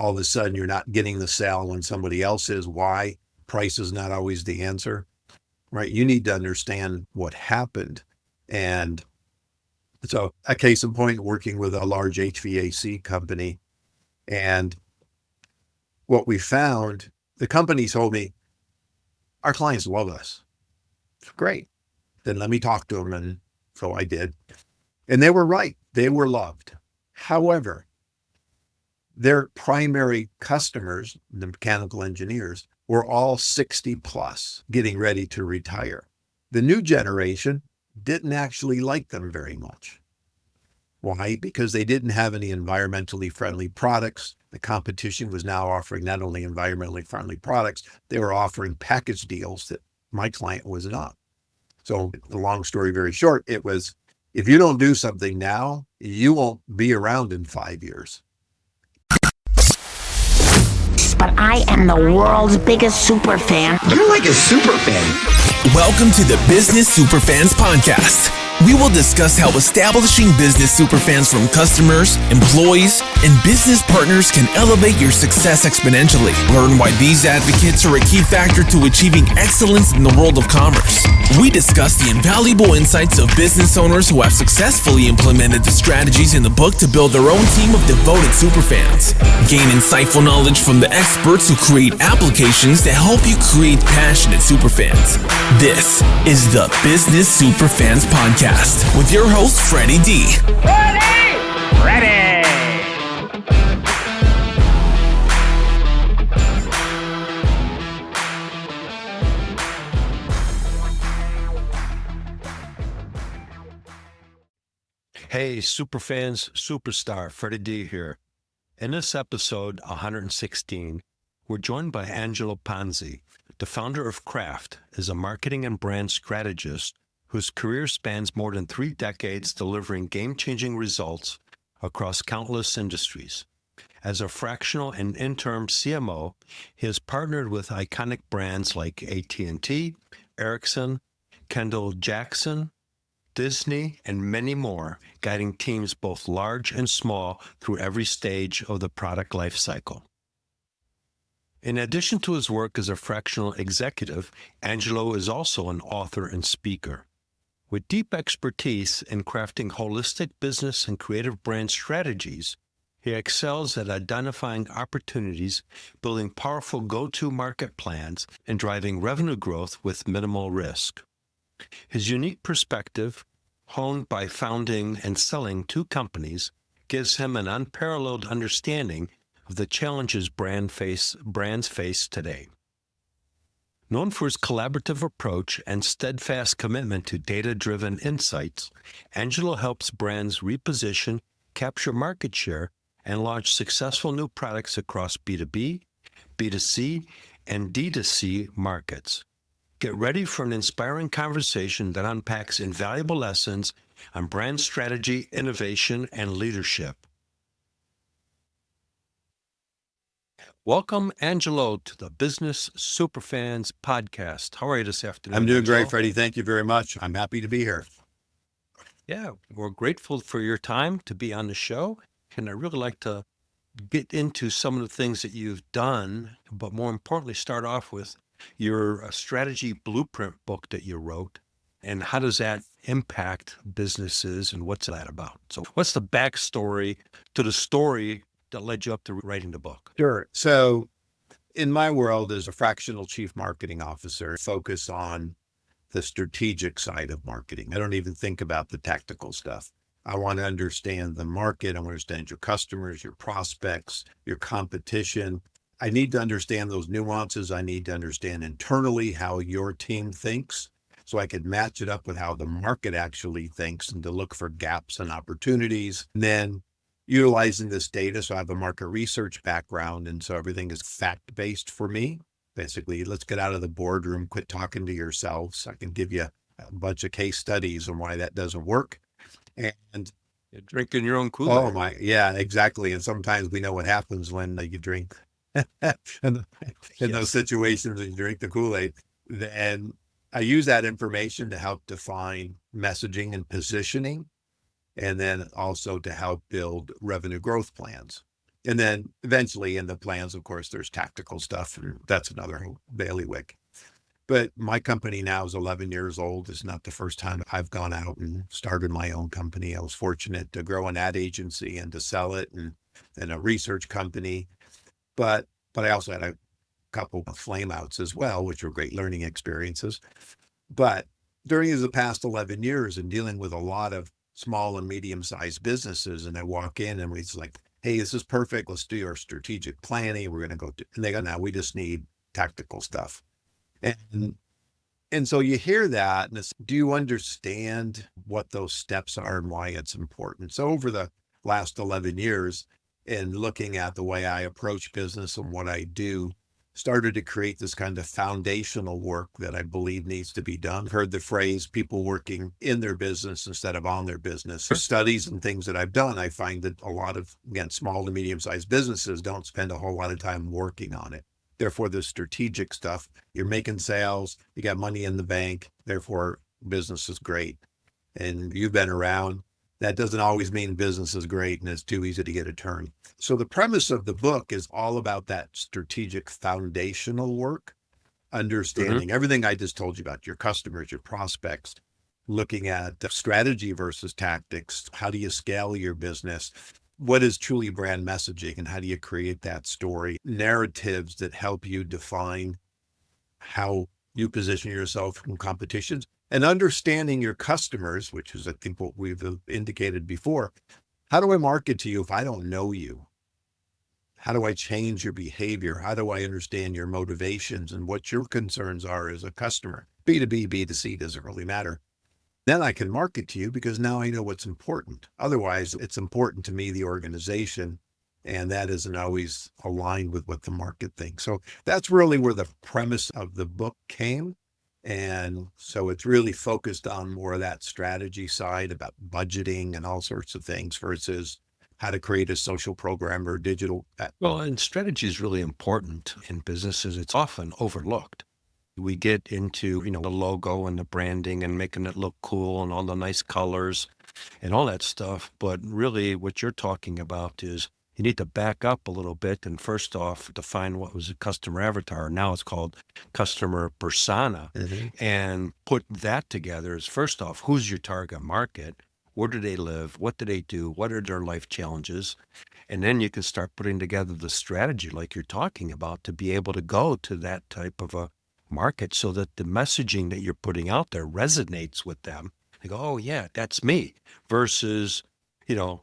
all of a sudden you're not getting the sale when somebody else is. Why? Price is not always the answer, right? You need to understand what happened. And so a case in point, working with a large HVAC company, and what we found, the company told me, our clients love us. Great. Then let me talk to them. And so I did. And they were right. They were loved. However, their primary customers, the mechanical engineers, were all 60 plus, getting ready to retire. The new generation didn't actually like them very much. Why? Because they didn't have any environmentally friendly products. The competition was now offering not only environmentally friendly products, they were offering package deals that my client was not. So the long story very short, it was, if you don't do something now, you won't be around in 5 years. But I am the world's biggest super fan. You're like a super fan. Welcome to the Business Superfans Podcast. We will discuss how establishing business superfans from customers, employees, and business partners can elevate your success exponentially. Learn why these advocates are a key factor to achieving excellence in the world of commerce. We discuss the invaluable insights of business owners who have successfully implemented the strategies in the book to build their own team of devoted superfans. Gain insightful knowledge from the experts who create applications that help you create passionate superfans. This is the Business Superfans Podcast with your host, Freddie D. Ready! Hey, Superfans, Superstar, Freddie D here. In this episode 116, we're joined by Angelo Ponzi, the founder of Kraft, is a marketing and brand strategist whose career spans more than 3 decades delivering game-changing results across countless industries. As a fractional and interim CMO, he has partnered with iconic brands like AT&T, Ericsson, Kendall Jackson, Disney, and many more, guiding teams both large and small through every stage of the product life cycle. In addition to his work as a fractional executive, Angelo is also an author and speaker. With deep expertise in crafting holistic business and creative brand strategies, he excels at identifying opportunities, building powerful go-to-market plans, and driving revenue growth with minimal risk. His unique perspective, honed by founding and selling 2 companies, gives him an unparalleled understanding of the challenges brands face today. Known for his collaborative approach and steadfast commitment to data-driven insights, Angelo helps brands reposition, capture market share, and launch successful new products across B2B, B2C, and D2C markets. Get ready for an inspiring conversation that unpacks invaluable lessons on brand strategy, innovation, and leadership. Welcome, Angelo, to the Business Superfans Podcast. How are you this afternoon? I'm doing Angelo? great, Freddie. Thank you very much. I'm happy to be here. Yeah, we're grateful for your time to be on the show. And I really like to get into some of the things that you've done, but more importantly, start off with your strategy blueprint book that you wrote. And how does that impact businesses and what's that about? So what's the backstory to the story that led you up to writing the book? Sure. So in my world as a fractional chief marketing officer, focus on the strategic side of marketing. I don't even think about the tactical stuff. I want to understand the market. I want to understand your customers, your prospects, your competition. I need to understand those nuances. I need to understand internally how your team thinks so I could match it up with how the market actually thinks and to look for gaps and opportunities. And then utilizing this data. So I have a market research background. And so everything is fact-based for me. Basically, let's get out of the boardroom, quit talking to yourselves. I can give you a bunch of case studies on why that doesn't work. And You're drinking your own Kool-Aid. oh my, yeah, exactly. And sometimes we know what happens when you drink in those situations when you drink the Kool-Aid. And I use that information to help define messaging and positioning, and then also to help build revenue growth plans. And then eventually in the plans, of course, there's tactical stuff. And that's another whole bailiwick. But my company now is 11 years old. It's not the first time I've gone out and started my own company. I was fortunate to grow an ad agency and to sell it and a research company. But I also had a couple of flameouts as well, which were great learning experiences. But during the past 11 years and dealing with a lot of small and medium-sized businesses, and I walk in and it's like, hey, this is perfect. Let's do our strategic planning. We're going to go do, and they go, now we just need tactical stuff. And and so you hear that, and it's, do you understand what those steps are and why it's important? So over the last 11 years, and looking at the way I approach business and what I do, started to create this kind of foundational work that I believe needs to be done. I've heard the phrase people working in their business instead of on their business. For studies and things that I've done, I find that a lot of, again, small to medium-sized businesses don't spend a whole lot of time working on it. Therefore, the strategic stuff, you're making sales, you got money in the bank, therefore business is great. And you've been around. That doesn't always mean business is great and it's too easy to get a turn. So the premise of the book is all about that strategic foundational work, understanding everything I just told you about, your customers, your prospects, looking at the strategy versus tactics. How do you scale your business? What is truly brand messaging and how do you create that story? Narratives that help you define how you position yourself from competitions, and understanding your customers, which is, I think, what we've indicated before. How do I market to you if I don't know you? How do I change your behavior? How do I understand your motivations and what your concerns are as a customer? B2B, B2C doesn't really matter. Then I can market to you because now I know what's important. Otherwise, it's important to me, the organization, and that isn't always aligned with what the market thinks. So that's really where the premise of the book came. And so it's really focused on more of that strategy side about budgeting and all sorts of things versus how to create a social program or digital. Well, and strategy is really important in businesses. It's often overlooked. We get into, the logo and the branding and making it look cool and all the nice colors and all that stuff. But really what you're talking about is you need to back up a little bit and first off define what was a customer avatar. Now it's called customer persona. And put that together is first off, who's your target market? Where do they live? What do they do? What are their life challenges? And then you can start putting together the strategy like you're talking about to be able to go to that type of a market so that the messaging that you're putting out there resonates with them. They go, oh yeah, that's me, versus,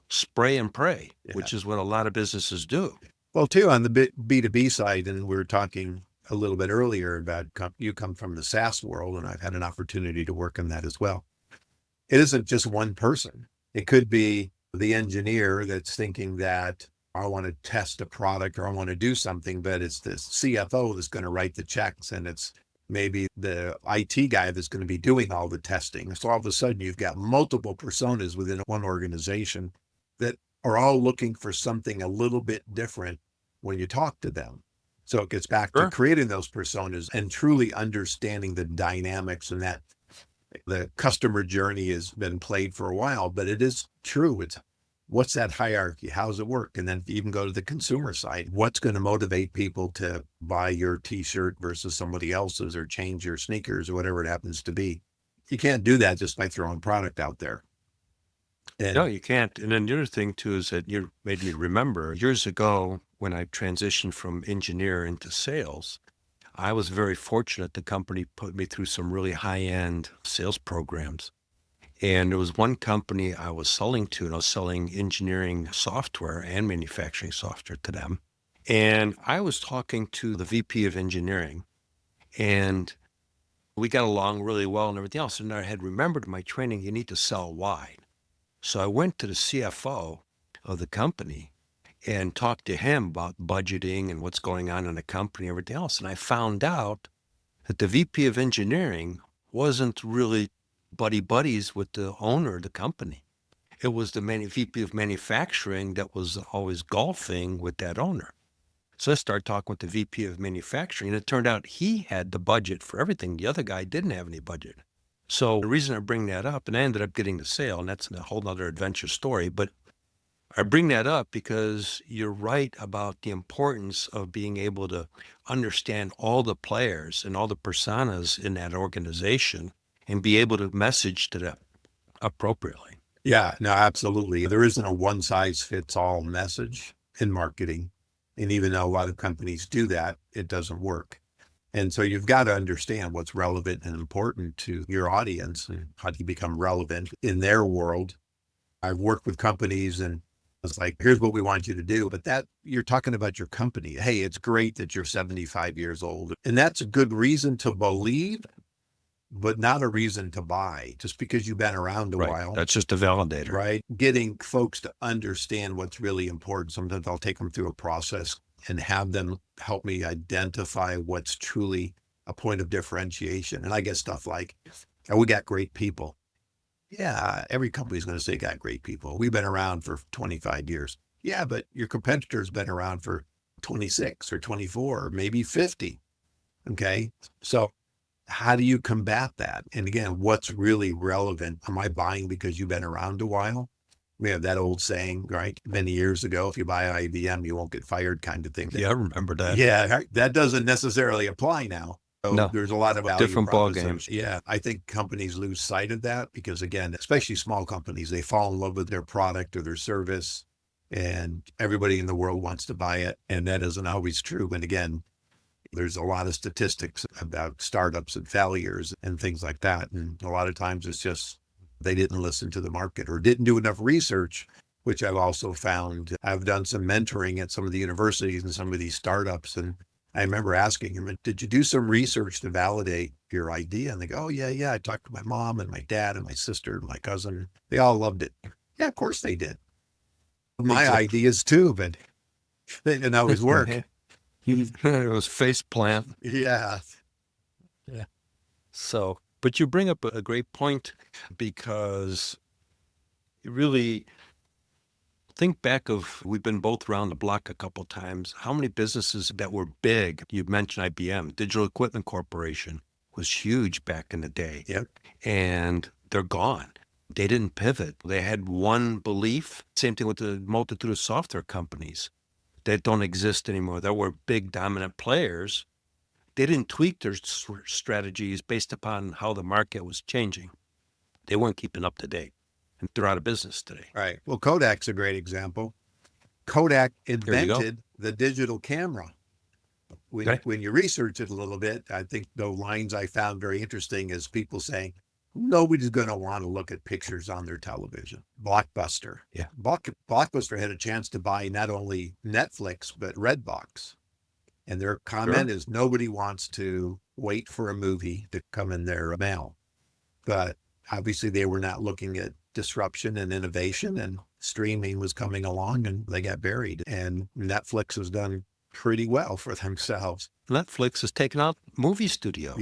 spray and pray, which is what a lot of businesses do. Well, too, on the B2B side, and we were talking a little bit earlier about you come from the SaaS world, and I've had an opportunity to work in that as well. It isn't just one person. It could be the engineer that's thinking that I want to test a product or I want to do something, but it's the CFO that's going to write the checks, and it's maybe the IT guy that's going to be doing all the testing. So all of a sudden you've got multiple personas within one organization that are all looking for something a little bit different when you talk to them. So it gets back to creating those personas and truly understanding the dynamics, and that the customer journey has been played for a while, but it is true. It's what's that hierarchy? How does it work? And then if you even go to the consumer side, what's going to motivate people to buy your t-shirt versus somebody else's or change your sneakers or whatever it happens to be? You can't do that just by throwing product out there. No, you can't. And then the other thing too is that you made me remember years ago when I transitioned from engineer into sales, I was very fortunate. The company put me through some really high-end sales programs. And there was one company I was selling to, and I was selling engineering software and manufacturing software to them. And I was talking to the VP of engineering, and we got along really well and everything else. And I had remembered my training, you need to sell wide. So I went to the CFO of the company and talked to him about budgeting and what's going on in the company and everything else. And I found out that the VP of engineering wasn't really buddies with the owner of the company. It was the VP of manufacturing that was always golfing with that owner. So I started talking with the VP of manufacturing, and it turned out he had the budget for everything. The other guy didn't have any budget. So the reason I bring that up, and I ended up getting the sale, and that's a whole nother adventure story, but I bring that up because you're right about the importance of being able to understand all the players and all the personas in that organization and be able to message to them appropriately. Yeah, no, absolutely. There isn't a one size fits all message in marketing. And even though a lot of companies do that, it doesn't work. And so you've got to understand what's relevant and important to your audience and how do you become relevant in their world. I've worked with companies and it's like, here's what we want you to do. But that you're talking about your company. Hey, it's great that you're 75 years old. And that's a good reason to believe, but not a reason to buy just because you've been around a while. That's just a validator. Right. Getting folks to understand what's really important. Sometimes I'll take them through a process and have them help me identify what's truly a point of differentiation. And I get stuff like, oh, we got great people. Yeah, every company's going to say got great people. We've been around for 25 years. Yeah, but your competitor's been around for 26 or 24 or maybe 50. Okay. So how do you combat that? And again, what's really relevant? Am I buying because you've been around a while? We have that old saying, right? Many years ago, if you buy IBM, you won't get fired kind of thing. Yeah, I remember that. Yeah, that doesn't necessarily apply now. So No, there's a lot of value different ball proposition. games. Yeah, I think companies lose sight of that because again, especially small companies, they fall in love with their product or their service and everybody in the world wants to buy it. And that isn't always true. And again, there's a lot of statistics about startups and failures and things like that. And a lot of times it's just they didn't listen to the market or didn't do enough research, which I've also found. I've done some mentoring at some of the universities and some of these startups. And I remember asking him, did you do some research to validate your idea? And they go, oh, yeah. I talked to my mom and my dad and my sister and my cousin. They all loved it. Yeah, of course they did. My ideas too, but they didn't always work. It was face plant. Yeah. So, but you bring up a great point because you really think back of, we've been both around the block a couple of times, how many businesses that were big. You mentioned IBM, Digital Equipment Corporation was huge back in the day. Yep. And they're gone. They didn't pivot. They had one belief. Same thing with the multitude of software companies that don't exist anymore. There were big dominant players. They didn't tweak their strategies based upon how the market was changing. They weren't keeping up to date, and they're out of business today. Right. Well, Kodak's a great example. Kodak invented the digital camera. When you research it a little bit, I think the lines I found very interesting is people saying, nobody's going to want to look at pictures on their television. Blockbuster. Yeah. Blockbuster had a chance to buy not only Netflix, but Redbox. And their comment is nobody wants to wait for a movie to come in their mail. But obviously they were not looking at disruption and innovation, and streaming was coming along and they got buried. And Netflix has done pretty well for themselves. Netflix has taken out movie studios.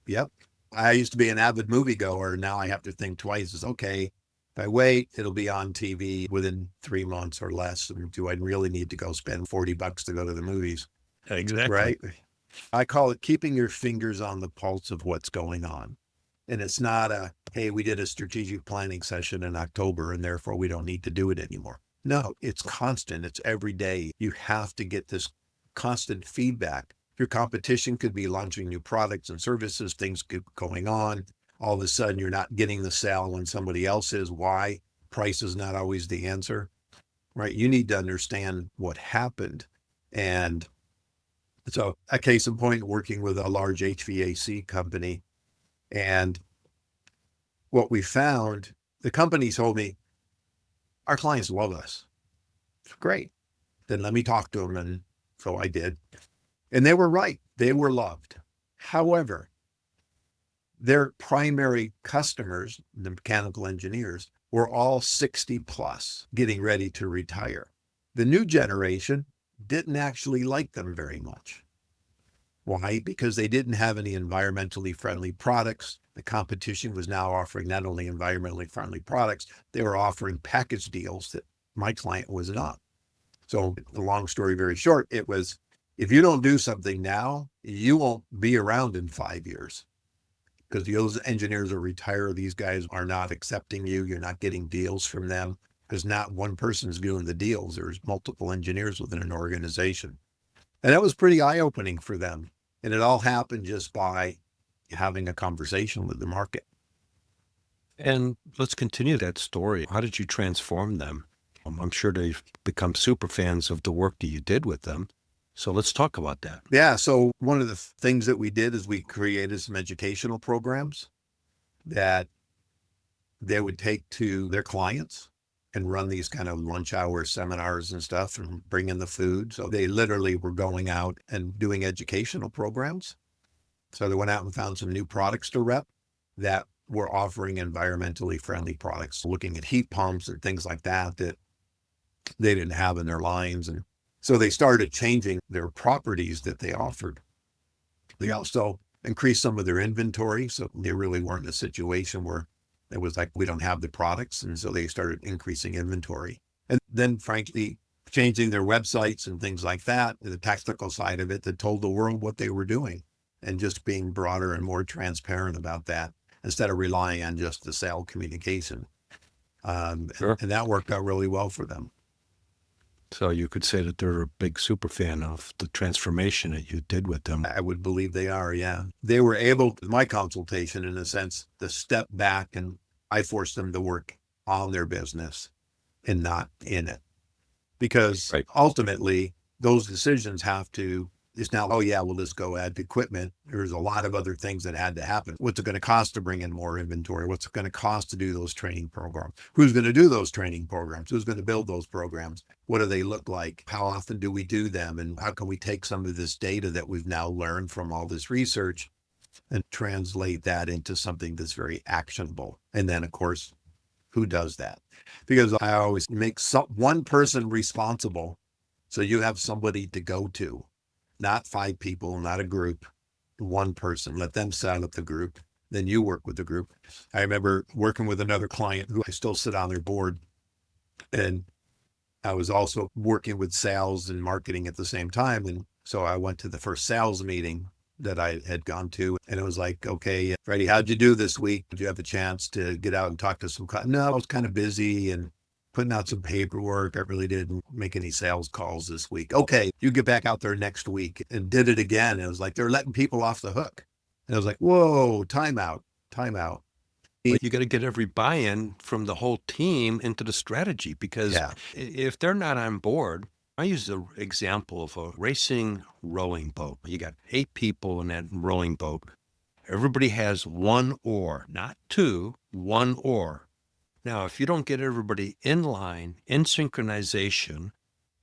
Yep. I used to be an avid moviegoer. Now I have to think twice. Is okay, if I wait, it'll be on TV within 3 months or less. And do I really need to go spend $40 to go to the movies? Exactly. Right. I call it keeping your fingers on the pulse of what's going on. And it's not hey, we did a strategic planning session in October and therefore we don't need to do it anymore. No, it's constant. It's every day. You have to get this constant feedback. Your competition could be launching new products and services, things keep going on. All of a sudden, you're not getting the sale when somebody else is. Why? Price is not always the answer, right? You need to understand what happened. And so a case in point, working with a large HVAC company. And what we found, the company told me, our clients love us. Great. Then let me talk to them. And so I did. And they were right. They were loved. However, their primary customers, the mechanical engineers, were all 60 plus, getting ready to retire. The new generation didn't actually like them very much. Why? Because they didn't have any environmentally friendly products. The competition was now offering not only environmentally friendly products, they were offering package deals that my client was not. So the long story very short, it was, if you don't do something now, you won't be around in 5 years because those engineers are retired. These guys are not accepting you. You're not getting deals from them. There's not one person who's doing the deals. There's multiple engineers within an organization. And that was pretty eye-opening for them. And it all happened just by having a conversation with the market. And let's continue that story. How did you transform them? I'm sure they've become super fans of the work that you did with them. So let's talk about that. Yeah. So one of the things that we did is we created some educational programs that they would take to their clients and run these kind of lunch hour seminars and stuff and bring in the food. So they literally were going out and doing educational programs. So they went out and found some new products to rep that were offering environmentally friendly products, looking at heat pumps and things like that that they didn't have in their lines. And so they started changing their properties that they offered. They also increased some of their inventory. So they really weren't in a situation where it was like, we don't have the products. And so they started increasing inventory. And then frankly, changing their websites and things like that, the technical side of it that told the world what they were doing and just being broader and more transparent about that instead of relying on just the sale communication. Sure. And that worked out really well for them. So you could say that they're a big super fan of the transformation that you did with them. I would believe they are, yeah. They were able, with my consultation, in a sense, to step back, and I forced them to work on their business and not in it. Because ultimately, those decisions have to, it's now, oh yeah, we'll just go add equipment. There's a lot of other things that had to happen. What's it going to cost to bring in more inventory? What's it going to cost to do those training programs? Who's going to do those training programs? Who's going to build those programs? What do they look like? How often do we do them? And how can we take some of this data that we've now learned from all this research and translate that into something that's very actionable? And then, of course, who does that? Because I always make one person responsible. So you have somebody to go to. Not 5 people, not a group, one person. Let them set up the group. Then you work with the group. I remember working with another client who I still sit on their board. And I was also working with sales and marketing at the same time. And so I went to the first sales meeting that I had gone to. And it was like, okay, Freddie, how'd you do this week? Did you have a chance to get out and talk to some clients? No, I was kind of busy and putting out some paperwork. I really didn't make any sales calls this week. Okay, you get back out there next week, and did it again. It was like they're letting people off the hook. And I was like, whoa, time out. But you got to get every buy-in from the whole team into the strategy, because if they're not on board, I use the example of a racing rowing boat. You got 8 people in that rowing boat. Everybody has one oar, not 2, one oar. Now, if you don't get everybody in line, in synchronization,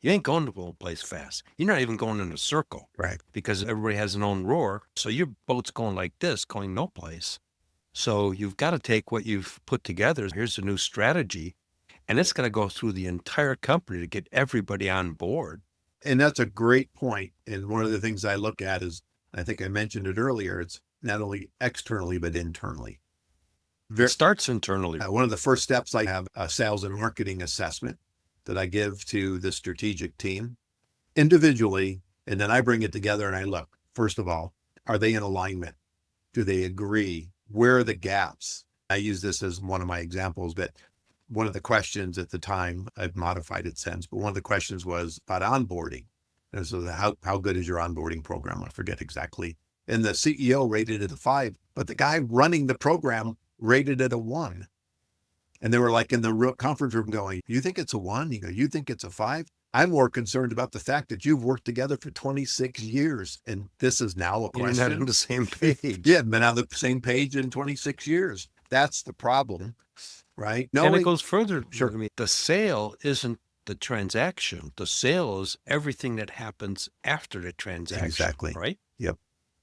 you ain't going to a place fast. You're not even going in a circle. Right. Because everybody has an own roar. So your boat's going like this, going no place. So you've got to take what you've put together. Here's a new strategy. And it's going to go through the entire company to get everybody on board. And that's a great point. And one of the things I look at is, I think I mentioned it earlier, it's not only externally, but internally. It starts internally. One of the first steps, I have a sales and marketing assessment that I give to the strategic team individually. And then I bring it together and I look, first of all, are they in alignment? Do they agree? Where are the gaps? I use this as one of my examples, but one of the questions at the time, I've modified it since, but one of the questions was about onboarding. And so how good is your onboarding program? I forget exactly. And the CEO rated it a 5, but the guy running the program rated it a 1. And they were like in the real conference room going, you think it's a 1? You go, you think it's a 5? I'm more concerned about the fact that you've worked together for 26 years. And this is now a question. You're not on the same page. Yeah, been on the same page in 26 years. That's the problem, right? No, and it goes further. Sure. I mean, the sale isn't the transaction. The sale is everything that happens after the transaction. Exactly. Right? Yep.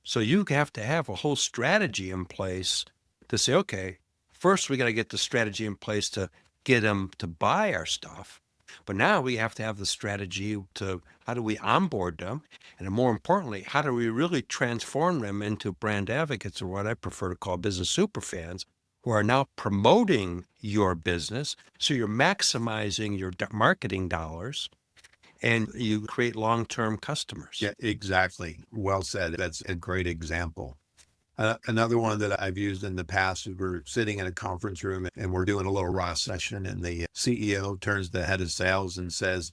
So you have to have a whole strategy in place to say, okay, first we got to get the strategy in place to get them to buy our stuff. But now we have to have the strategy to how do we onboard them? And more importantly, how do we really transform them into brand advocates, or what I prefer to call business superfans, who are now promoting your business. So you're maximizing your marketing dollars and you create long-term customers. Yeah, exactly. Well said. That's a great example. Another one that I've used in the past is we're sitting in a conference room and we're doing a little raw session, and the CEO turns to the head of sales and says,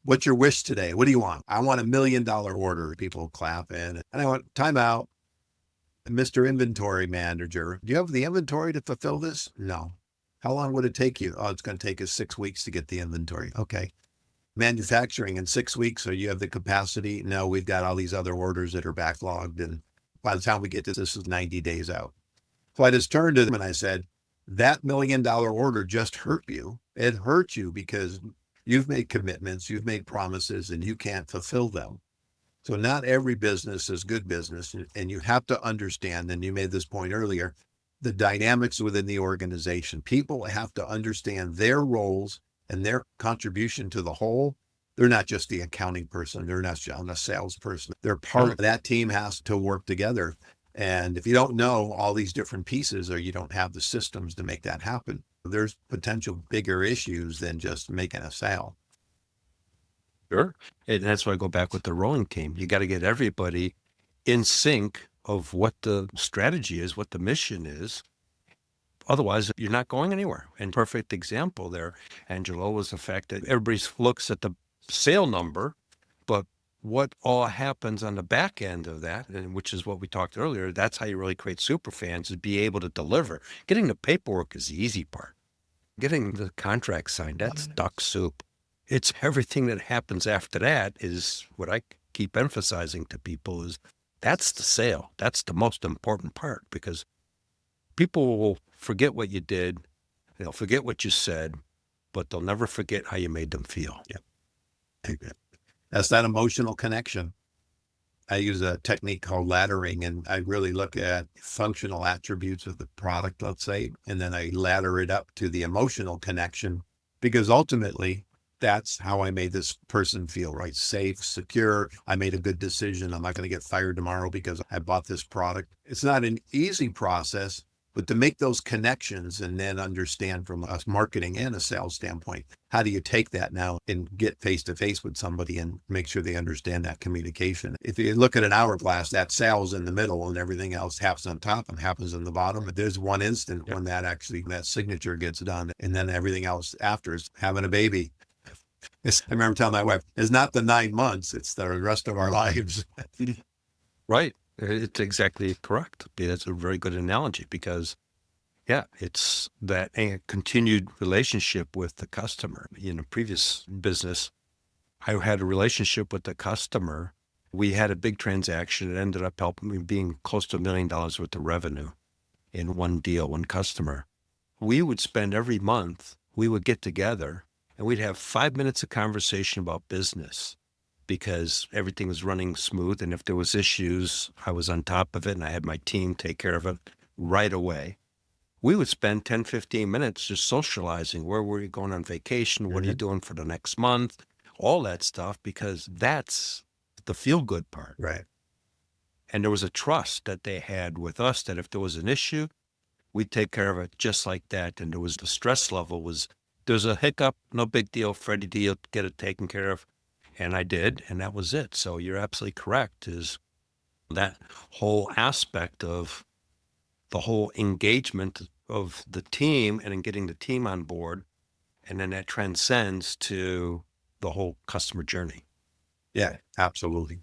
"What's your wish today? What do you want?" "I want $1 million order." People clap in. And I went, "Time out. Mr. Inventory Manager, do you have the inventory to fulfill this?" "No." "How long would it take you?" "Oh, it's going to take us 6 weeks to get the inventory." "Okay." "Manufacturing in 6 weeks, so you have the capacity?" "No, we've got all these other orders that are backlogged, and by the time we get this is 90 days out." So I just turned to them and I said, "That $1 million order just hurt you. It hurt you because you've made commitments, you've made promises, and you can't fulfill them. So not every business is good business, and you have to understand, and you made this point earlier, the dynamics within the organization. People have to understand their roles and their contribution to the whole. They're not just the accounting person. They're not just a salesperson. They're part of that team, has to work together. And if you don't know all these different pieces, or you don't have the systems to make that happen, there's potential bigger issues than just making a sale. Sure. And that's why I go back with the rowing team. You got to get everybody in sync of what the strategy is, what the mission is. Otherwise, you're not going anywhere. And perfect example there, Angelo, was the fact that everybody looks at the sale number, but what all happens on the back end of that, and which is what we talked earlier, that's how you really create super fans, is be able to deliver. Getting the paperwork is the easy part. Getting the contract signed, that's duck soup. It's everything that happens after that is what I keep emphasizing to people is that's the sale. That's the most important part, because people will forget what you did. They'll forget what you said, but they'll never forget how you made them feel. Yeah. That's that emotional connection. I use a technique called laddering, and I really look at functional attributes of the product, let's say, and then I ladder it up to the emotional connection, because ultimately that's how I made this person feel, right? Safe, secure. I made a good decision. I'm not going to get fired tomorrow because I bought this product. It's not an easy process, but to make those connections and then understand from a marketing and a sales standpoint, how do you take that now and get face to face with somebody and make sure they understand that communication? If you look at an hourglass, that sales in the middle and everything else happens on top and happens in the bottom. But there's one instant when that signature gets done, and then everything else after is having a baby. I remember telling my wife, it's not the 9 months, it's the rest of our lives. Right. It's exactly correct. That's a very good analogy, because, yeah, it's that continued relationship with the customer. In a previous business, I had a relationship with the customer. We had a big transaction. It ended up helping me being close to $1 million worth of revenue in one deal, one customer. We would spend every month, we would get together and we'd have 5 minutes of conversation about business, because everything was running smooth. And if there was issues, I was on top of it and I had my team take care of it right away. We would spend 10, 15 minutes just socializing. Where were you going on vacation? What are you doing for the next month? All that stuff, because that's the feel good part. Right. And there was a trust that they had with us that if there was an issue, we'd take care of it just like that. And there was the stress level was, there's a hiccup, no big deal. Freddie D will get it taken care of. And I did, and that was it. So you're absolutely correct, is that whole aspect of the whole engagement of the team and in getting the team on board. And then that transcends to the whole customer journey. Yeah, absolutely.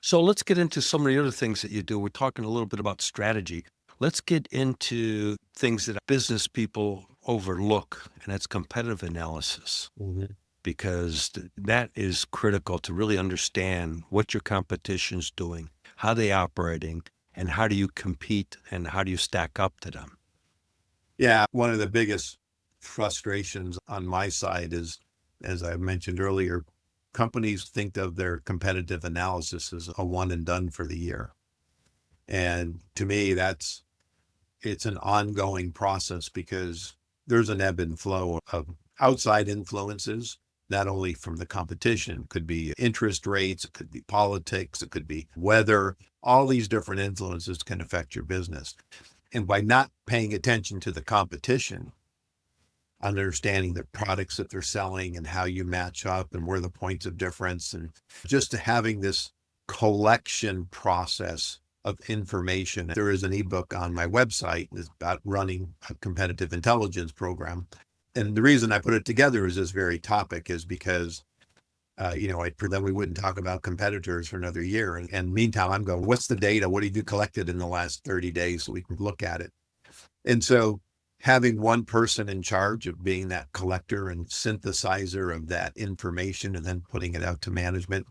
So let's get into some of the other things that you do. We're talking a little bit about strategy. Let's get into things that business people overlook, and that's competitive analysis. Mm-hmm. Because that is critical to really understand what your competition's doing, how they operating, and how do you compete and how do you stack up to them? Yeah, one of the biggest frustrations on my side is, as I mentioned earlier, companies think of their competitive analysis as a one and done for the year. And to me, it's an ongoing process, because there's an ebb and flow of outside influences, not only from the competition. It could be interest rates, it could be politics, it could be weather. All these different influences can affect your business. And by not paying attention to the competition, understanding the products that they're selling and how you match up and where the points of difference, and just having this collection process of information. There is an ebook on my website that's about running a competitive intelligence program. And the reason I put it together is this very topic is because, then we wouldn't talk about competitors for another year. And meantime, I'm going, what's the data? What have you collected in the last 30 days so we can look at it? And so having one person in charge of being that collector and synthesizer of that information and then putting it out to management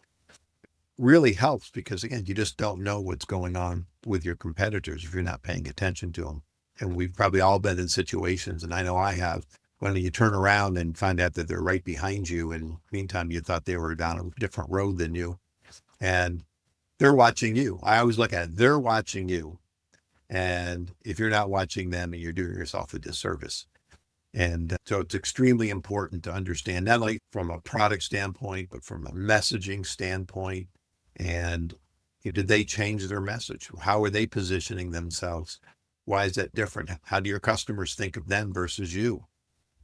really helps because, again, you just don't know what's going on with your competitors if you're not paying attention to them. And we've probably all been in situations, and I know I have, when you turn around and find out that they're right behind you, and meantime, you thought they were down a different road than you, and they're watching you. I always look at it, they're watching you. And if you're not watching them, you're doing yourself a disservice. And so it's extremely important to understand, not only from a product standpoint, but from a messaging standpoint. And did they change their message? How are they positioning themselves? Why is that different? How do your customers think of them versus you?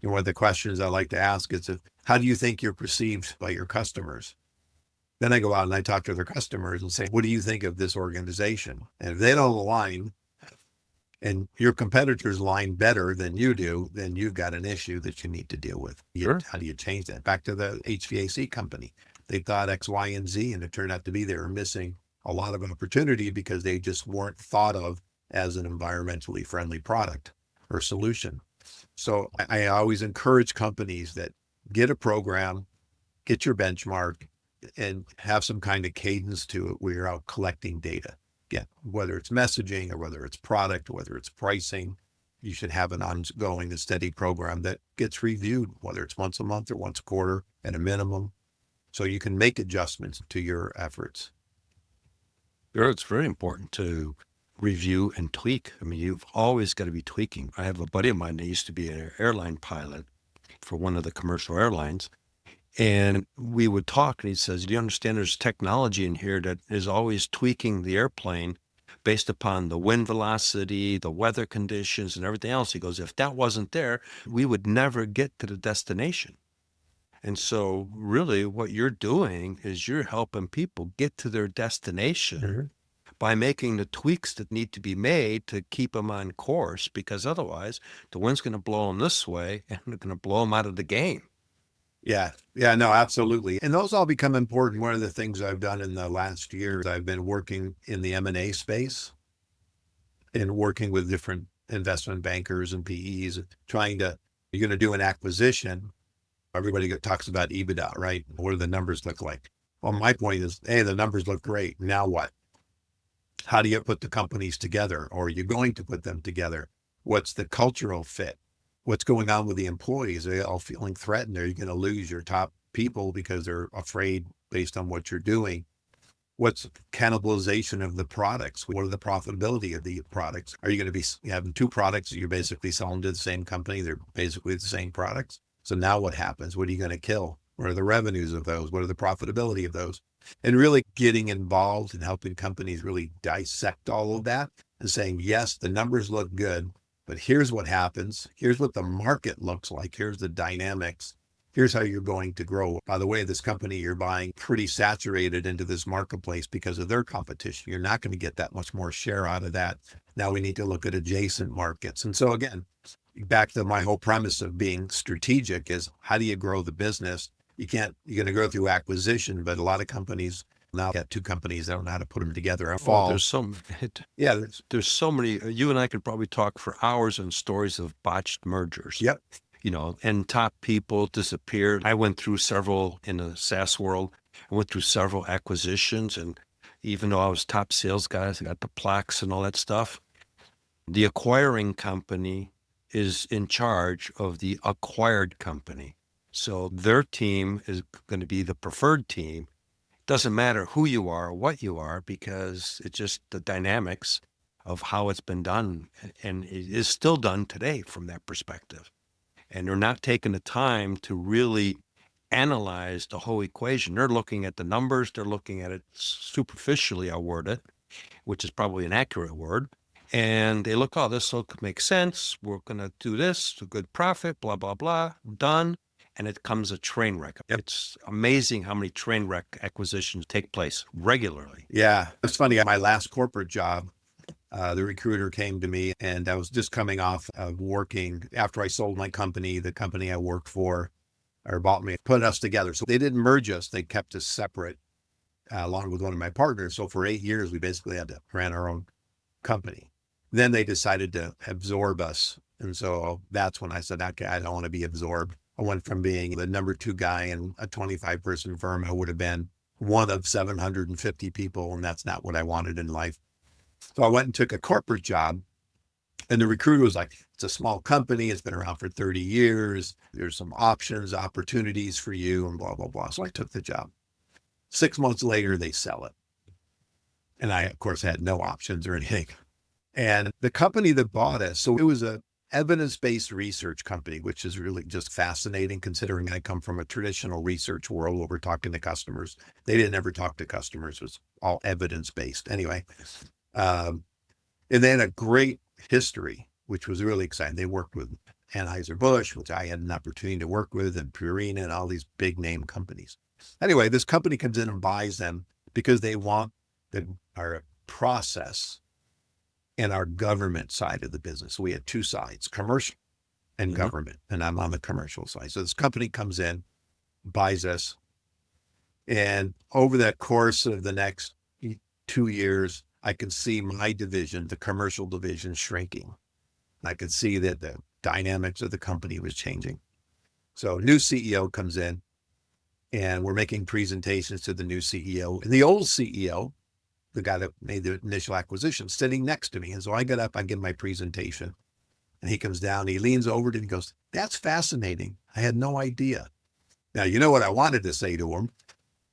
One of the questions I like to ask is, how do you think you're perceived by your customers? Then I go out and I talk to their customers and say, what do you think of this organization? And if they don't align, and your competitors line better than you do, then you've got an issue that you need to deal with. Sure. How do you change that? Back to the HVAC company. They thought X, Y, and Z, and it turned out to be they were missing a lot of opportunity because they just weren't thought of as an environmentally friendly product or solution. So I always encourage companies that get a program, get your benchmark, and have some kind of cadence to it where you're out collecting data. Again, whether it's messaging or whether it's product, or whether it's pricing, you should have an ongoing and steady program that gets reviewed, whether it's once a month or once a quarter at a minimum, so you can make adjustments to your efforts. Sure, it's very important to review and tweak. I mean, you've always got to be tweaking. I have a buddy of mine that used to be an airline pilot for one of the commercial airlines. And we would talk and he says, do you understand there's technology in here that is always tweaking the airplane based upon the wind velocity, the weather conditions, and everything else? He goes, if that wasn't there, we would never get to the destination. And so really what you're doing is you're helping people get to their destination by making the tweaks that need to be made to keep them on course, because otherwise the wind's going to blow them this way and they're going to blow them out of the game. Yeah, no, absolutely. And those all become important. One of the things I've done in the last year, I've been working in the M&A space and working with different investment bankers and PEs, you're going to do an acquisition. Everybody talks about EBITDA, right? What do the numbers look like? Well, my point is, hey, the numbers look great. Now what? How do you put the companies together? Or are you going to put them together? What's the cultural fit? What's going on with the employees? Are they all feeling threatened? Are you going to lose your top people because they're afraid based on what you're doing? What's cannibalization of the products? What are the profitability of the products? Are you going to be having two products that you're basically selling to the same company? They're basically the same products. So now what happens? What are you going to kill? What are the revenues of those? What are the profitability of those? And really getting involved and helping companies really dissect all of that and saying, yes, the numbers look good, but here's what happens. Here's what the market looks like. Here's the dynamics. Here's how you're going to grow. By the way, this company you're buying pretty saturated into this marketplace because of their competition. You're not going to get that much more share out of that. Now we need to look at adjacent markets. And so again, back to my whole premise of being strategic is how do you grow the business? You're going to grow through acquisition, but a lot of companies now got two companies that don't know how to put them together. There's so many. You and I could probably talk for hours on stories of botched mergers. Yep. And top people disappeared. I went through several in the SaaS world. I went through several acquisitions, and even though I was top sales guys, I got the plaques and all that stuff. The acquiring company is in charge of the acquired company. So their team is going to be the preferred team. Doesn't matter who you are or what you are, because it's just the dynamics of how it's been done, and it is still done today from that perspective. And they're not taking the time to really analyze the whole equation. They're looking at the numbers. They're looking at it superficially, I'll word it, which is probably an accurate word. And they look, this will make sense. We're going to do this, a good profit, blah, blah, blah, done. and it comes a train wreck. It's amazing how many train wreck acquisitions take place regularly. Yeah. It's funny. My last corporate job, the recruiter came to me, and I was just coming off of working after I sold my company. The company I worked for or bought me, put us together. So they didn't merge us. They kept us separate along with one of my partners. So for 8 years, we basically had to run our own company. Then they decided to absorb us. And so that's when I said, okay, I don't want to be absorbed. I went from being the number 2 guy in a 25-person firm. I would have been one of 750 people. And that's not what I wanted in life. So I went and took a corporate job. And the recruiter was like, it's a small company. It's been around for 30 years. There's some options, opportunities for you, and blah, blah, blah. So I took the job. 6 months later, they sell it. And I, of course, had no options or anything. And the company that bought us, so it was a evidence-based research company, which is really just fascinating considering I come from a traditional research world where we're talking to customers. They didn't ever talk to customers. It was all evidence-based. Anyway, and then a great history, which was really exciting. They worked with Anheuser-Busch, which I had an opportunity to work with, and Purina and all these big name companies. Anyway, this company comes in and buys them because they want our process and our government side of the business. So we had 2 sides, commercial and government, and I'm on the commercial side. So this company comes in, buys us, and over the course of the next 2 years, I could see my division, the commercial division, shrinking. I could see that the dynamics of the company was changing. So new CEO comes in, and we're making presentations to the new CEO. And the old CEO, the guy that made the initial acquisition, sitting next to me. And so I get up, I give my presentation, and he comes down, he leans over to me and goes, "That's fascinating. I had no idea." Now, you know what I wanted to say to him?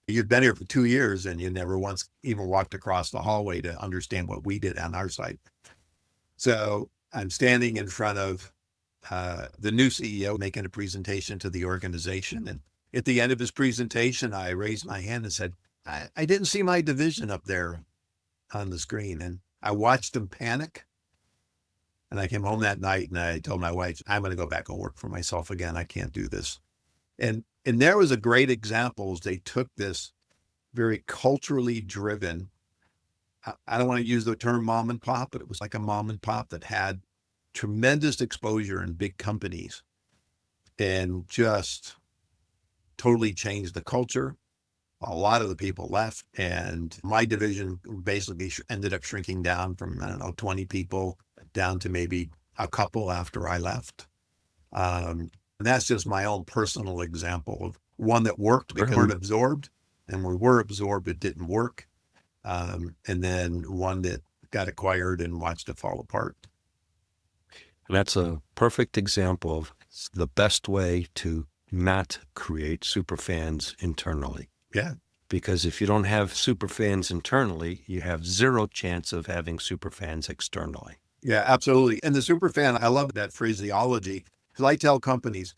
You'd been here for 2 years and you never once even walked across the hallway to understand what we did on our side. So I'm standing in front of the new CEO making a presentation to the organization. And at the end of his presentation, I raised my hand and said, I didn't see my division up there on the screen. And I watched him panic. And I came home that night and I told my wife, I'm going to go back and work for myself again. I can't do this. And there was a great example as they took this very culturally driven, I don't want to use the term mom and pop, but it was like a mom and pop that had tremendous exposure in big companies and just totally changed the culture. A lot of the people left, and my division basically ended up shrinking down from, 20 people down to maybe a couple after I left. And that's just my own personal example of one that worked because we weren't absorbed, and we were absorbed, it didn't work. And then one that got acquired and watched it fall apart. And that's a perfect example of the best way to not create superfans internally. Yeah. Because if you don't have superfans internally, you have zero chance of having superfans externally. Yeah, absolutely. And the superfan, I love that phraseology. Because I tell companies,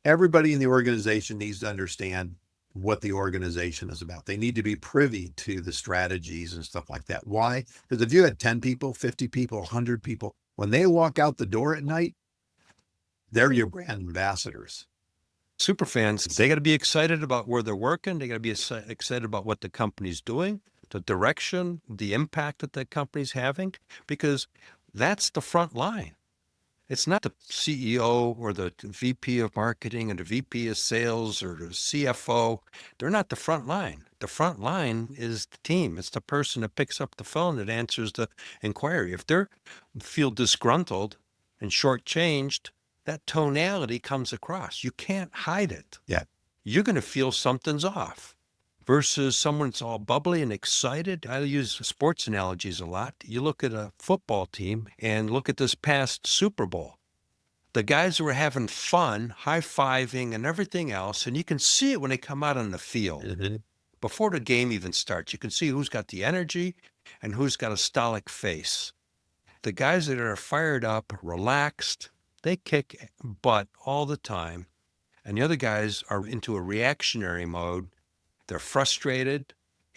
everybody in the organization needs to understand what the organization is about. They need to be privy to the strategies and stuff like that. Why? Because if you had 10 people, 50 people, 100 people, when they walk out the door at night, they're your brand ambassadors. Superfans, they got to be excited about where they're working. They got to be excited about what the company's doing, the direction, the impact that the company's having, because that's the front line. It's not the CEO or the VP of marketing or the VP of sales or the CFO. They're not the front line. The front line is the team. It's the person that picks up the phone that answers the inquiry. If they feel disgruntled and shortchanged, that tonality comes across. You can't hide it. Yeah. You're going to feel something's off. Versus someone that's all bubbly and excited. I use sports analogies a lot. You look at a football team and look at this past Super Bowl. The guys were having fun, high-fiving and everything else, and you can see it when they come out on the field. Mm-hmm. Before the game even starts, you can see who's got the energy and who's got a stoic face. The guys that are fired up, relaxed, they kick butt all the time. And the other guys are into a reactionary mode. They're frustrated,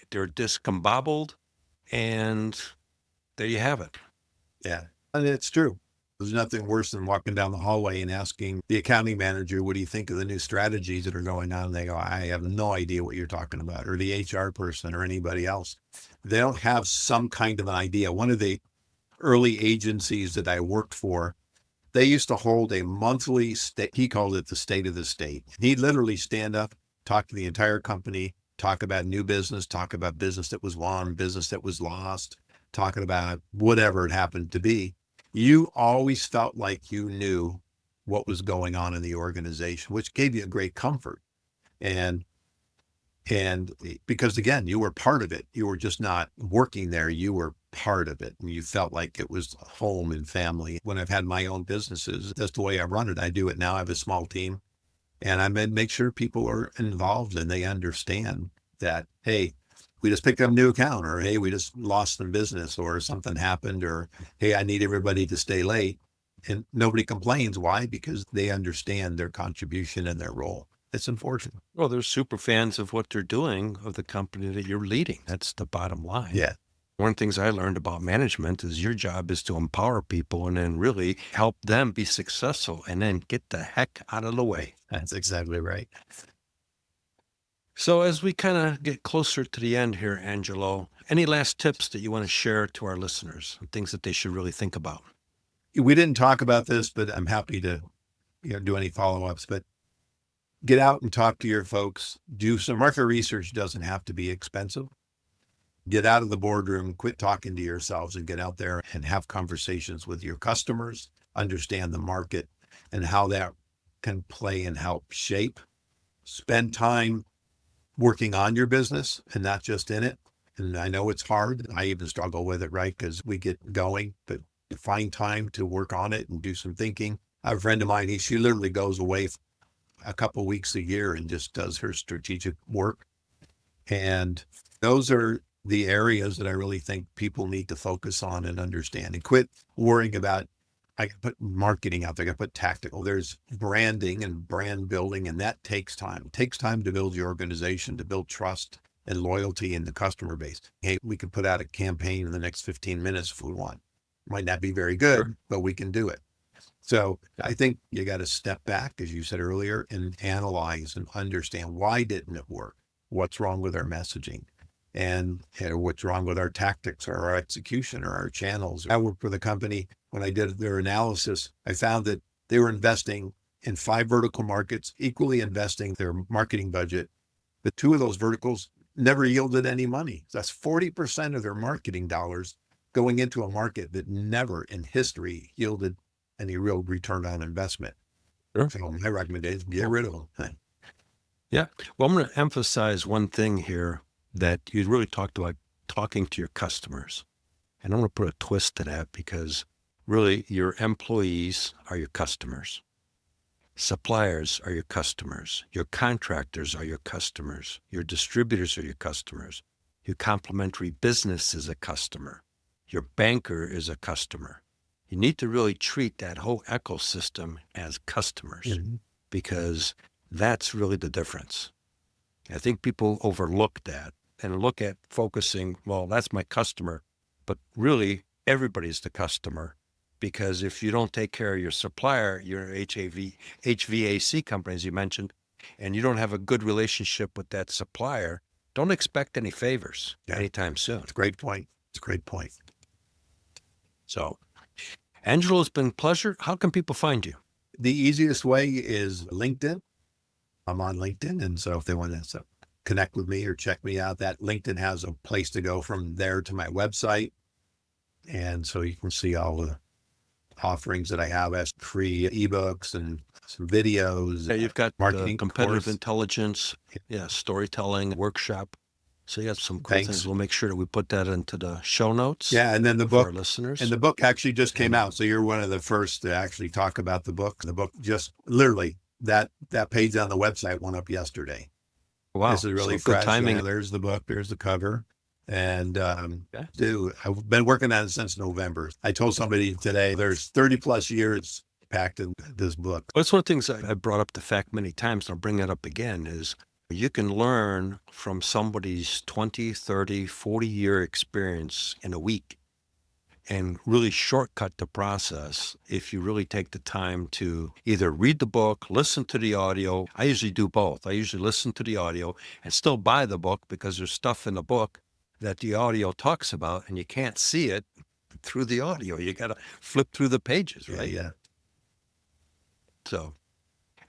they're discombobbled, and there you have it. Yeah. And it's true. There's nothing worse than walking down the hallway and asking the accounting manager, what do you think of the new strategies that are going on? And they go, I have no idea what you're talking about, or the HR person or anybody else. They don't have some kind of an idea. One of the early agencies that I worked for, they used to hold a monthly he called it the state of the state. He'd literally stand up, talk to the entire company, talk about new business, talk about business that was won, business that was lost, talking about whatever it happened to be. You always felt like you knew what was going on in the organization, which gave you a great comfort. And because again, you were part of it. You were just not working there. You were part of it. And you felt like it was home and family. When I've had my own businesses, that's the way I run it. I do it now. I have a small team, and I make sure people are involved and they understand that, hey, we just picked up a new account, or hey, we just lost some business, or something happened, or hey, I need everybody to stay late. And nobody complains. Why? Because they understand their contribution and their role. It's unfortunate. Well, they're super fans of what they're doing, of the company that you're leading. That's the bottom line. Yeah. One of the things I learned about management is your job is to empower people and then really help them be successful and then get the heck out of the way. That's exactly right. So as we kind of get closer to the end here, Angelo, any last tips that you want to share to our listeners, things that they should really think about? We didn't talk about this, but I'm happy to do any follow-ups. But get out and talk to your folks. Do some market research. Doesn't have to be expensive. Get out of the boardroom, quit talking to yourselves, and get out there and have conversations with your customers, understand the market and how that can play and help shape. Spend time working on your business and not just in it. And I know it's hard. I even struggle with it, right? Because we get going, but find time to work on it and do some thinking. I have a friend of mine, she literally goes away a couple of weeks a year and just does her strategic work. And those are the areas that I really think people need to focus on and understand, and quit worrying about, I can put marketing out there, I can put tactical. There's branding and brand building, and that takes time. It takes time to build your organization, to build trust and loyalty in the customer base. Hey, we can put out a campaign in the next 15 minutes if we want. Might not be very good, Sure, but we can do it. So I think you got to step back, as you said earlier, and analyze and understand, why didn't it work? What's wrong with our messaging? And what's wrong with our tactics or our execution or our channels? I worked with a company. When I did their analysis, I found that they were investing in 5 vertical markets, equally investing their marketing budget. But 2 of those verticals never yielded any money. That's 40% of their marketing dollars going into a market that never in history yielded any real return on investment. sure. So my recommendation, get rid of them. Yeah. Well, I'm going to emphasize one thing here that you really talked about, talking to your customers. And I'm going to put a twist to that, because really your employees are your customers. Suppliers are your customers. Your contractors are your customers. Your distributors are your customers. Your complementary business is a customer. Your banker is a customer. You need to really treat that whole ecosystem as customers, Mhm. because that's really the difference. I think people overlook that and look at focusing, well, that's my customer, but really everybody's the customer, because if you don't take care of your supplier, your HVAC company, as you mentioned, and you don't have a good relationship with that supplier, don't expect any favors Yeah. anytime soon. It's a great point. It's a great point. So, Angelo, it's been a pleasure. How can people find you? The easiest way is LinkedIn. I'm on LinkedIn. And so if they want to connect with me or check me out, that LinkedIn has a place to go from there to my website. And so you can see all the offerings that I have as free ebooks and some videos. Yeah, you've got marketing competitive course. intelligence, storytelling workshop. So you got some cool Thanks. things. We'll make sure that we put that into the show notes. Yeah. And then the for our book, listeners. and the book actually just came out. So you're one of the first to actually talk about the book. The book just literally that page on the website went up yesterday. Wow, This is really so good fresh. timing. Yeah, there's the book. There's the cover. And Okay. I've been working on it since November. I told somebody today, there's 30 plus years packed in this book. Well, it's one of the things I brought up the fact many times, and I'll bring that up again, is you can learn from somebody's 20, 30, 40-year experience in a week. and really shortcut the process if you really take the time to either read the book, listen to the audio. I usually do both. I usually listen to the audio and still buy the book because there's stuff in the book that the audio talks about and you can't see it through the audio. You got to flip through the pages, right? Yeah. So,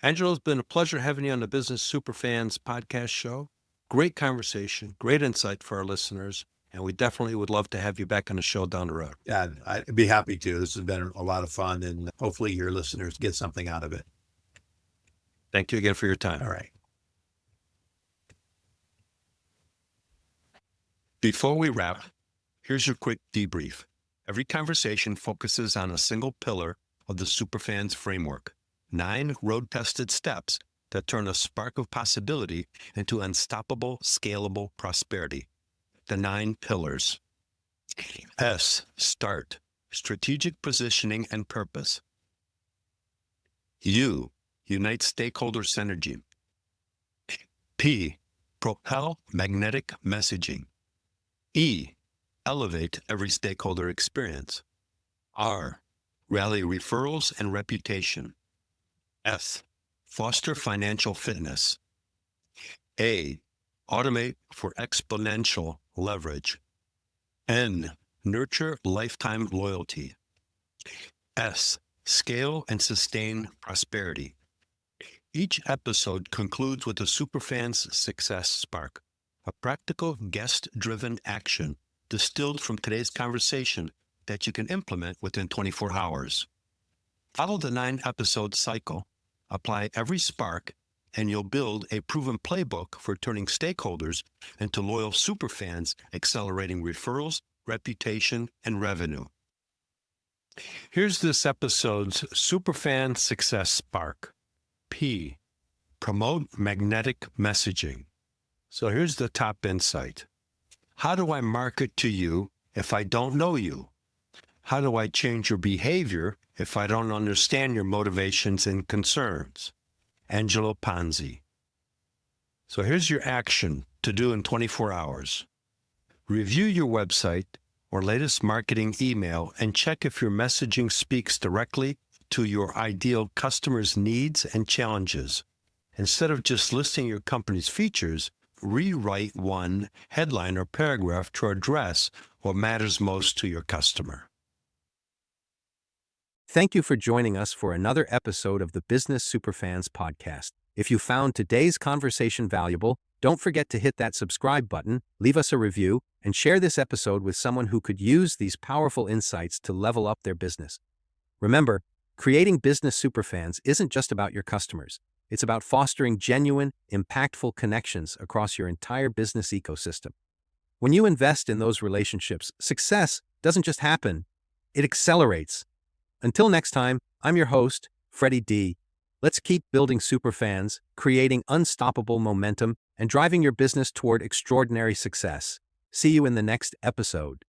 Angelo, it's been a pleasure having you on the Business Superfans podcast show. Great conversation, great insight for our listeners, and we definitely would love to have you back on the show down the road. Yeah, I'd be happy to. This has been a lot of fun, and hopefully your listeners get something out of it. Thank you again for your time. All right. Before we wrap, here's your quick debrief. Every conversation focuses on a single pillar of the Superfans framework, 9 road-tested steps that turn a spark of possibility into unstoppable, scalable prosperity. The 9 pillars. S, start, strategic positioning and purpose. U, unite stakeholder synergy. P, propel magnetic messaging. E, elevate every stakeholder experience. R, rally referrals and reputation. S, foster financial fitness. A, automate for exponential leverage. N, nurture lifetime loyalty. S, scale and sustain prosperity. Each episode concludes with a Superfans Success Spark, a practical guest-driven action distilled from today's conversation that you can implement within 24 hours. Follow the 9-episode cycle, apply every spark, and you'll build a proven playbook for turning stakeholders into loyal superfans, accelerating referrals, reputation, and revenue. Here's this episode's Superfan Success Spark. P, promote magnetic messaging. So here's the top insight. How do I market to you if I don't know you? How do I change your behavior if I don't understand your motivations and concerns? Angelo Ponzi. So here's your action to do in 24 hours. Review your website or latest marketing email and check if your messaging speaks directly to your ideal customer's needs and challenges. Instead of just listing your company's features, rewrite one headline or paragraph to address what matters most to your customer. Thank you for joining us for another episode of the Business Superfans podcast. If you found today's conversation valuable, don't forget to hit that subscribe button, leave us a review, and share this episode with someone who could use these powerful insights to level up their business. Remember, creating Business Superfans isn't just about your customers. It's about fostering genuine, impactful connections across your entire business ecosystem. When you invest in those relationships, success doesn't just happen, it accelerates. Until next time, I'm your host, Freddie D. Let's keep building superfans, creating unstoppable momentum, and driving your business toward extraordinary success. See you in the next episode.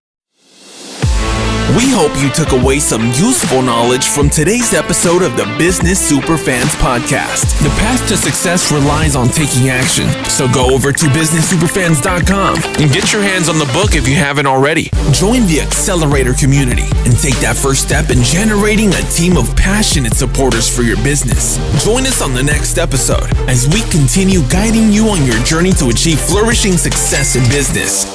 We hope you took away some useful knowledge from today's episode of the Business Superfans podcast. The path to success relies on taking action. So go over to businesssuperfans.com and get your hands on the book if you haven't already. Join the Accelerator community and take that first step in generating a team of passionate supporters for your business. Join us on the next episode as we continue guiding you on your journey to achieve flourishing success in business.